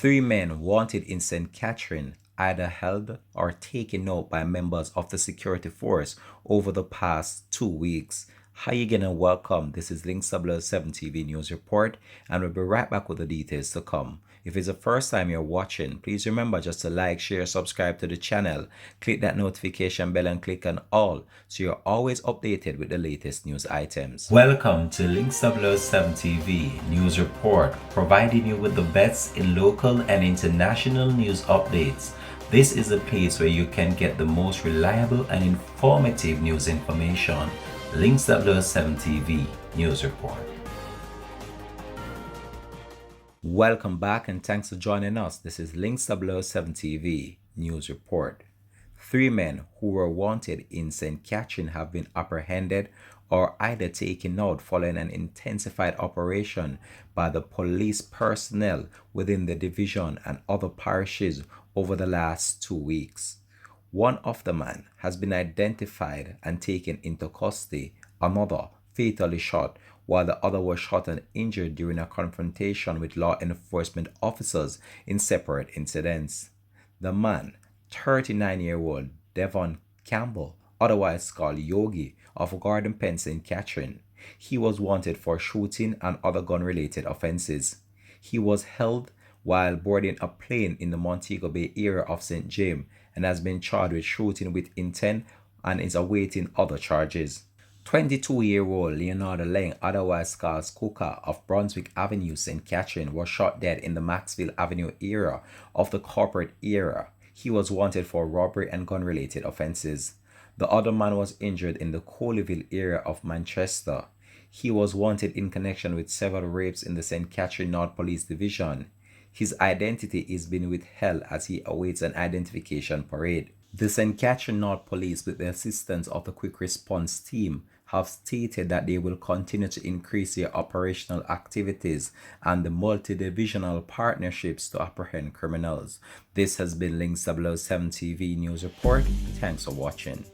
Three men wanted in St. Catherine either held or taken out by members of the security force over the past 2 weeks. Hi again and welcome. This is Links007 TV News Report, and we'll be right back with the details to come. If it's the first time you're watching, please remember just to like, share, subscribe to the channel, click that notification bell and click on all so you're always updated with the latest news items. Welcome to Links007 TV News Report, providing you with the best in local and international news updates. This is a place where you can get the most reliable and informative news information. Links007 TV News Report. Welcome back and thanks for joining us. This is Links007 TV News Report. Three men who were wanted in St. Catherine have been apprehended or either taken out following an intensified operation by the police personnel within the division and other parishes over the last 2 weeks. One of the men has been identified and taken into custody, another fatally shot, while the other was shot and injured during a confrontation with law enforcement officers in separate incidents. The man, 39-year-old Devon Campbell, otherwise called Yogi, of Garden Pen, St. Catherine. He was wanted for shooting and other gun-related offenses. He was held while boarding a plane in the Montego Bay area of St. James and has been charged with shooting with intent and is awaiting other charges. 22-year-old Leonardo Leng, otherwise called Cooker, of Brunswick Avenue, St. Catherine, was shot dead in the Maxfield Avenue area of the corporate area. He was wanted for robbery and gun-related offenses. The other man was injured in the Colleyville area of Manchester. He was wanted in connection with several rapes in the St. Catherine North Police Division. His identity is being withheld as he awaits an identification parade. The St. Catherine North Police, with the assistance of the Quick Response Team, have stated that they will continue to increase their operational activities and the multi-divisional partnerships to apprehend criminals. This has been Links007 TV News Report. Thanks for watching.